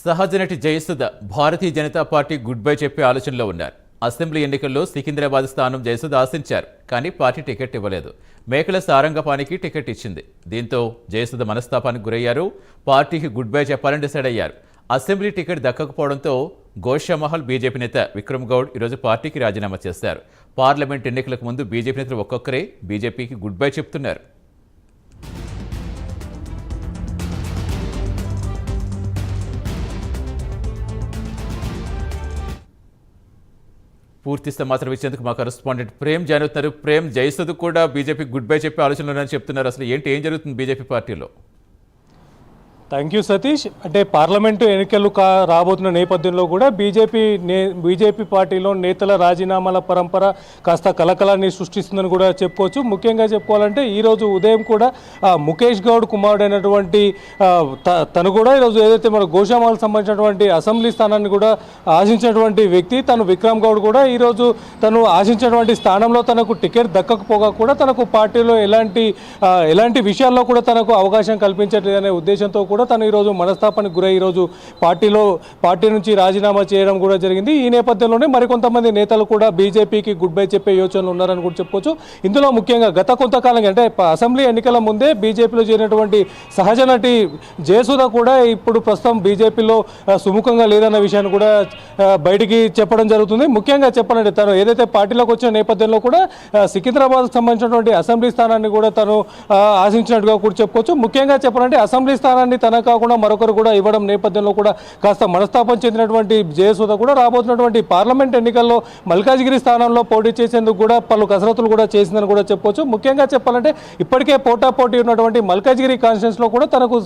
సహజ నటి Jayasudha Bharatiya Janata party good bye చెప్పే ఆలోచనలో ఉన్నారు. అసెంబ్లీ ఎన్నికల్లో సికింద్రాబాద్ స్థానం జయసుధ ఆశించారు, కానీ పార్టీ టికెట్ ఇవ్వలేదు. మేకల సారంగపాణికి టికెట్ ఇచ్చింది. దీంతో జయసుధ మనస్తాపానికి గురయ్యారు. పార్టీకి గుడ్ బై చెప్పాలని డిసైడ్ అయ్యారు. అసెంబ్లీ టికెట్ దక్కకపోవడంతో గోషామహల్ బీజేపీ నేత విక్రమ్ గౌడ్ ఈరోజు పార్టీకి రాజీనామా చేశారు. పార్లమెంట్ ఎన్నికలకు ముందు బీజేపీ నేతలు ఒక్కొక్కరే బీజేపీకి గుడ్ బై చెప్తున్నారు. పూర్తి సమాచారం ఇచ్చేందుకు మా కరెస్పాండెంట్ ప్రేమ్ జాయిన్ అవుతున్నారు. ప్రేమ్, జయసుధ కూడా బీజేపీ గుడ్ బై చెప్పే ఆలోచనలు చెప్తున్నారు. అసలు ఏం జరుగుతుంది బీజేపీ పార్టీలో? Thank you Satish. అంటే పార్లమెంటు ఎన్నికలు రాబోతున్న నేపథ్యంలో కూడా బీజేపీ పార్టీలో నేతల రాజీనామాల పరంపర కాస్త కలకలాన్ని సృష్టిస్తుందని కూడా చెప్పుకోవచ్చు. ముఖ్యంగా చెప్పుకోవాలంటే ఈరోజు ఉదయం కూడా ముఖేష్ గౌడ్ కుమారుడైనటువంటి తను కూడా ఈరోజు ఏదైతే మన గోషామాలకు సంబంధించినటువంటి అసెంబ్లీ స్థానాన్ని కూడా ఆశించినటువంటి వ్యక్తి తను విక్రమ్ గౌడ్ కూడా ఈరోజు తను ఆశించినటువంటి స్థానంలో తనకు టికెట్ దక్కకపోగా కూడా తనకు పార్టీలో ఎలాంటి విషయాల్లో కూడా తనకు అవకాశం కల్పించట్లేదనే ఉద్దేశంతో కూడా తను ఈరోజు మనస్తాపానికి గురై ఈరోజు పార్టీ నుంచి రాజీనామా చేయడం కూడా జరిగింది. ఈ నేపథ్యంలోనే మరికొంతమంది నేతలు కూడా బీజేపీకి గుడ్ బై చెప్పే యోచనలు ఉన్నారని కూడా చెప్పుకోవచ్చు. ఇందులో ముఖ్యంగా గత కొంతకాలంగా అంటే అసెంబ్లీ ఎన్నికల ముందే బీజేపీలో చేరినటువంటి సహజ నటి జయసుధ కూడా ఇప్పుడు ప్రస్తుతం బీజేపీలో సుముఖంగా లేదన్న విషయాన్ని కూడా బయటికి చెప్పడం జరుగుతుంది. ముఖ్యంగా చెప్పాలంటే తను ఏదైతే పార్టీలోకి వచ్చిన నేపథ్యంలో కూడా సికింద్రాబాద్కు సంబంధించినటువంటి అసెంబ్లీ స్థానాన్ని కూడా తను ఆశించినట్టుగా కూడా చెప్పుకోవచ్చు. ముఖ్యంగా చెప్పాలంటే అసెంబ్లీ స్థానాన్ని తన కాకుండా మరొకరు కూడా ఇవ్వడం నేపథ్యంలో కూడా కాస్త మనస్తాపం చెందినటువంటి జయసుధ కూడా రాబోతున్నటువంటి పార్లమెంట్ ఎన్నికల్లో మల్కాజ్గిరి స్థానంలో పోటీ చేసేందుకు కూడా పలు కసరత్తులు కూడా చేసిందని కూడా చెప్పుకోవచ్చు. ముఖ్యంగా చెప్పాలంటే ఇప్పటికే పోటాపోటీ ఉన్నటువంటి మల్కాజ్గిరి కాన్స్టిట్యూన్సీలో కూడా తనకు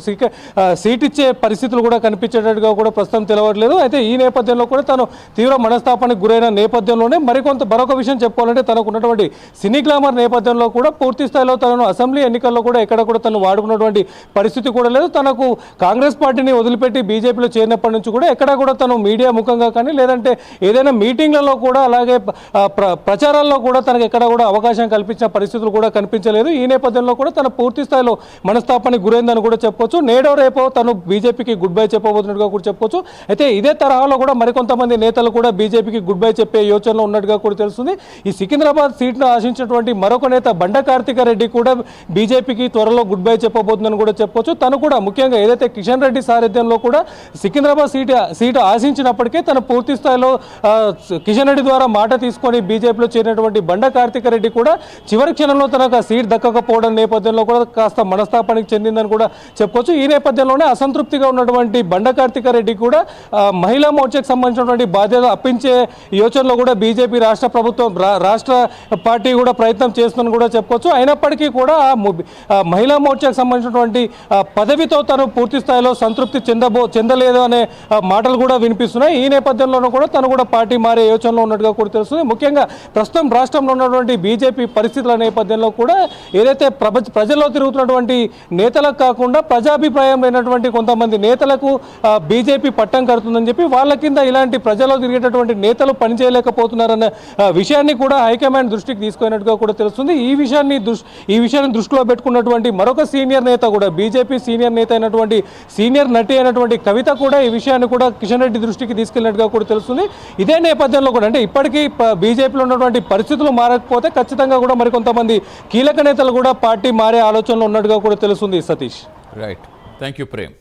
సీట్ ఇచ్చే పరిస్థితులు కూడా కనిపించేటట్టుగా కూడా ప్రస్తుతం తెలవట్లేదు. అయితే ఈ నేపథ్యంలో కూడా తను తీవ్ర మనస్తాపానికి గురైన నేపథ్యంలోనే మరొక విషయం చెప్పుకోవాలంటే తనకు ఉన్నటువంటి సినీ గ్లామర్ నేపథ్యంలో కూడా పూర్తి స్థాయిలో తనను అసెంబ్లీ ఎన్నికల్లో కూడా ఎక్కడ కూడా తను వాడుకున్నటువంటి పరిస్థితి కూడా లేదు. తనకు కాంగ్రెస్ పార్టీని వదిలిపెట్టి బీజేపీలో చేరినప్పటి నుంచి కూడా ఎక్కడా కూడా తను మీడియా ముఖంగా కానీ లేదంటే ఏదైనా మీటింగ్లలో కూడా అలాగే ప్రచారాల్లో కూడా తనకు ఎక్కడ కూడా అవకాశం కల్పించిన పరిస్థితులు కూడా కనిపించలేదు. ఈ నేపథ్యంలో కూడా తన పూర్తి స్థాయిలో మనస్తాపానికి గురైందని కూడా చెప్పొచ్చు. నేడో రేపో తను బీజేపీకి గుడ్ బై చెప్పబోతున్నట్టుగా కూడా చెప్పొచ్చు. అయితే ఇదే తరహాలో కూడా మరికొంతమంది నేతలు కూడా బీజేపీకి గుడ్ బై చెప్పే యోచనలో ఉన్నట్టుగా కూడా తెలుస్తుంది. ఈ సికింద్రాబాద్ సీట్ను ఆశించినటువంటి మరొక నేత బండ కార్తికారెడ్డి కూడా బీజేపీకి త్వరలో గుడ్ బై చెప్పబోతుందని కూడా చెప్పొచ్చు. తను కూడా ముఖ్యంగా ఏదైతే కిషన్ రెడ్డి సారథ్యంలో కూడా సికింద్రాబాద్ సీటు ఆశించినప్పటికీ తన పూర్తి స్థాయిలో కిషన్ రెడ్డి ద్వారా మాట తీసుకొని బీజేపీలో చేరినటువంటి బండ కార్తికారెడ్డి కూడా చివరి క్షణంలో తనకు సీట్ దక్కకపోవడం నేపథ్యంలో కూడా కాస్త మనస్తాపానికి చెందిందని కూడా చెప్పుకోవచ్చు. ఈ నేపథ్యంలోనే అసంతృప్తిగా ఉన్నటువంటి బండ కార్తికారెడ్డి కూడా మహిళా మోర్చాకు సంబంధించినటువంటి బాధ్యత అప్పించే యోచనలో కూడా బీజేపీ రాష్ట్ర పార్టీ కూడా ప్రయత్నం చేస్తుందని కూడా చెప్పుకోవచ్చు. అయినప్పటికీ కూడా మహిళా మోర్చాకు సంబంధించినటువంటి పదవితో తను పూర్తి స్థాయిలో సంతృప్తి చెందలేదు అనే మాటలు కూడా వినిపిస్తున్నాయి. ఈ నేపథ్యంలోనూ కూడా తను కూడా పార్టీ మారే యోచనలో ఉన్నట్టుగా కూడా తెలుస్తుంది. ముఖ్యంగా ప్రస్తుతం రాష్ట్రంలో ఉన్నటువంటి బీజేపీ పరిస్థితుల నేపథ్యంలో కూడా ఏదైతే ప్రజల్లో తిరుగుతున్నటువంటి నేతలకు కాకుండా ప్రజాభిప్రాయం లేనటువంటి కొంతమంది నేతలకు బీజేపీ పట్టం కడుతుందని చెప్పి వాళ్ళ కింద ఇలాంటి ప్రజల్లో తిరిగేటటువంటి నేతలు పనిచేయలేకపోతున్నారన్న విషయాన్ని కూడా హైకమాండ్ దృష్టికి తీసుకున్నట్టుగా కూడా తెలుస్తుంది. ఈ విషయాన్ని దృష్టిలో పెట్టుకున్నటువంటి మరొక సీనియర్ నేత కూడా బీజేపీ సీనియర్ నేత అయినటువంటి సీనియర్ నటి అయినటువంటి కవిత కూడా ఈ విషయాన్ని కూడా కిషన్ రెడ్డి దృష్టికి తీసుకెళ్లినట్టుగా కూడా తెలుస్తుంది. ఇదే నేపథ్యంలో కూడా అంటే ఇప్పటికీ బీజేపీలో ఉన్నటువంటి పరిస్థితులు మారకపోతే ఖచ్చితంగా కూడా మరికొంతమంది కీలక నేతలు కూడా పార్టీ మారే ఆలోచనలో ఉన్నట్టుగా కూడా తెలుస్తుంది. Satish, right, thank you Prem.